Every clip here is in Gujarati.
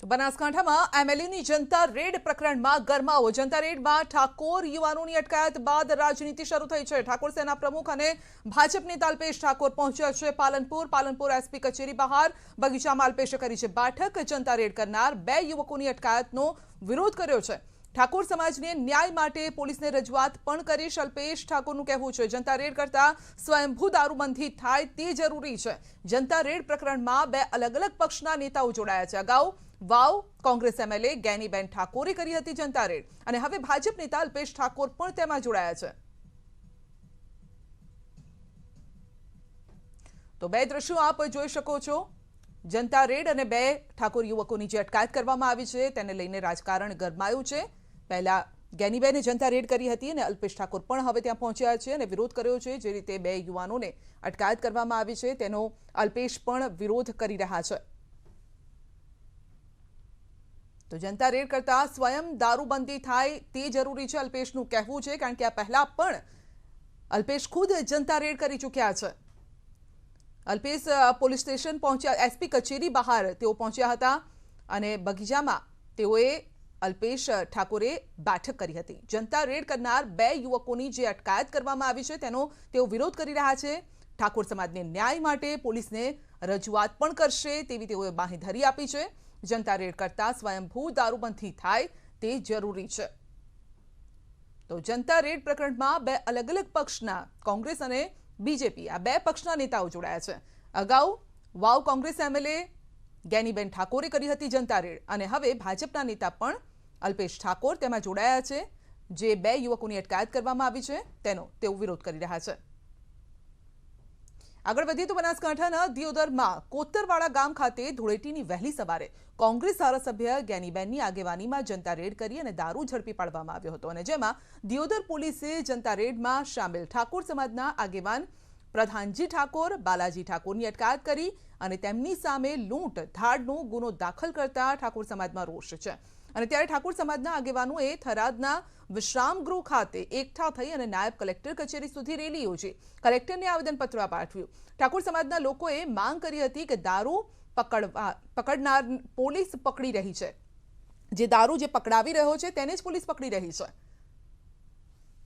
બનાસકાંઠામાં એમએલએની જનતા રેડ પ્રકરણમાં ગરમાવો। જનતા રેડમાં ઠાકોર યુવાનોની અટકાયત બાદ રાજનીતિ શરૂ થઈ છે। ઠાકોર સેના પ્રમુખ અને ભાજપ નેતા અલ્પેશ ઠાકોર પહોંચ્યા છે પાલનપુર એસપી કચેરી બહાર બગીચામાં અલ્પેશે કરી છે બેઠક। જનતા રેડ કરનાર બે યુવકોની અટકાયતનો વિરોધ કર્યો છે। ઠાકોર સમાજને ન્યાય માટે પોલીસને રજૂઆત પણ કરી। અલ્પેશ ઠાકોરનું કહેવું છે જનતા રેડ કરતા સ્વયંભૂ દારૂબંધી થાય તે જરૂરી છે। જનતા રેડ પ્રકરણમાં બે અલગ અલગ પક્ષના નેતાઓ જોડાયા છે। અગાઉ વાવ કોંગ્રેસ એમએલએ ગેનીબેન ઠાકોરે કરી હતી જનતા રેડ અને હવે ભાજપ નેતા અલ્પેશ ઠાકોર પણ તેમાં જોડાયા છે। તો બે દ્રશ્યો આપ જોઈ શકો છો। જનતા રેડ અને બે ઠાકોર યુવકોની જે અટકાયત કરવામાં આવી છે તેને લઈને રાજકારણ ગરમાયું છે। પહેલા ગેનીબેને જનતા રેડ કરી હતી અને અલ્પેશ ઠાકોર પણ હવે ત્યાં પહોંચ્યા છે અને વિરોધ કર્યો છે। જે રીતે બે યુવાનોને અટકાયત કરવામાં આવી છે તેનો અલ્પેશ પણ વિરોધ કરી રહ્યા છે। તો જનતા રેડ કરતા સ્વયં દારૂબંધી થાય તે જરૂરી છે અલ્પેશનું કહેવું છે, કારણ કે આ પહેલા પણ અલ્પેશ ખુદ જનતા રેડ કરી ચૂક્યા છે। અલ્પેશ પોલીસ સ્ટેશન પહોંચ્યા, એસપી કચેરી બહાર તેઓ પહોંચ્યા હતા અને બગીચામાં તેઓએ અલ્પેશ ઠાકોરે બેઠક કરી હતી। જનતા રેડ કરનાર બે યુવકોની જે અટકાયત કરવામાં આવી છે તેનો તેઓ વિરોધ કરી રહ્યા છે। ઠાકોર સમાજને ન્યાય માટે પોલીસને રજૂઆત પણ કરશે તેવી તેઓએ બાંહેધરી આપી છે। જનતા રેડ કરતા સ્વયંભૂ દારૂબંધી થાય તે જરૂરી છે। તો જનતા રેડ પ્રકરણમાં બે અલગ અલગ પક્ષના કોંગ્રેસ અને બીજેપી આ બે પક્ષના નેતાઓ જોડાયા છે। અગાઉ વાવ કોંગ્રેસ એમએલએ ગેનીબેન ઠાકોરે કરી હતી જનતા રેડ અને હવે ભાજપના નેતા પણ અલ્પેશ ઠાકોર તેમાં જોડાયા છે। જે બે યુવકોની અટકાયત કરવામાં આવી છે તેનો તેઓ વિરોધ કરી રહ્યા છે। આગળ વધીએ તો બનાસકાંઠાના દિયોદરમાં કોતરવાડા ગામ ખાતે ધૂળેટીની વહેલી સવારે કોંગ્રેસ ધારાસભ્ય ગેનીબેનની આગેવાનીમાં જનતા રેડ કરી અને દારૂ ઝડપી પાડવામાં આવ્યો હતો અને જેમાં દિયોદર પોલીસે જનતા રેડમાં સામેલ ઠાકોર સમાજના આગેવાન પ્રધાનજી ઠાકોર, બાલાજી ઠાકોરની અટકાયત કરી અને તેમની સામે લૂંટ ધાડનો ગુનો દાખલ કરતા ઠાકોર સમાજમાં રોષ છે અને ત્યારે ઠાકોર સમાજના આગેવાનોએ થરાદના વિશ્રામગૃહ ખાતે એકઠા થઈ અને નાયબ કલેક્ટર કચેરી સુધી રેલી યોજી કલેક્ટરને આવેદનપત્ર પાઠવ્યું। ઠાકોર સમાજના લોકોએ માંગ કરી હતી કે દારૂ પકડનાર પોલીસ પકડી રહી છે, જે દારૂ જે પકડાવી રહ્યો છે તેને જ પોલીસ પકડી રહી છે,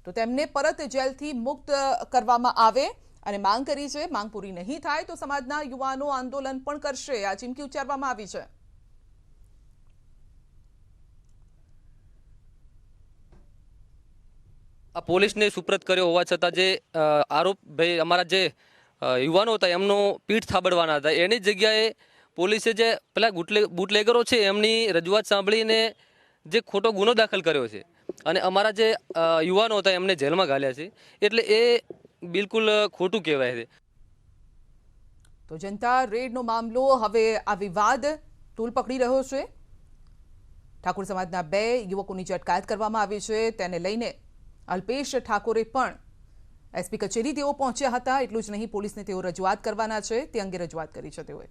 તો તેમને પરત જેલથી મુક્ત કરવામાં આવે અને માંગ કરી છે। માંગ પૂરી નહીં થાય તો સમાજના યુવાનો આંદોલન પણ કરશે, આ ચીમકી ઉચ્ચારવામાં આવી છે। પોલીસને સુપ્રત કર્યો હોવા છતાં જે આરોપ ભાઈ અમારા જે યુવાનો હતા એમનો પીઠ થાબડવાના હતા, એની જગ્યાએ પોલીસે જે પેલા બુટલેગરો છે એમની રજૂઆત સાંભળીને જે ખોટો ગુનો દાખલ કર્યો છે અને અમારા જે યુવાનો હતા એમને જેલમાં ઘાલ્યા છે, એટલે એ બિલકુલ ખોટું કહેવાય છે। તો જનતા રેડનો મામલો હવે આ વિવાદ તૂલ પકડી રહ્યો છે। ઠાકોર સમાજના બે યુવકોની જે અટકાયત કરવામાં આવી છે તેને લઈને અલ્પેશ ઠાકોરે પણ એસપી કચેરી તેઓ પહોંચ્યા હતા। એટલું જ નહીં, પોલીસને તેઓ રજૂઆત કરવાના છે તે અંગે રજૂઆત કરી છે તેઓએ।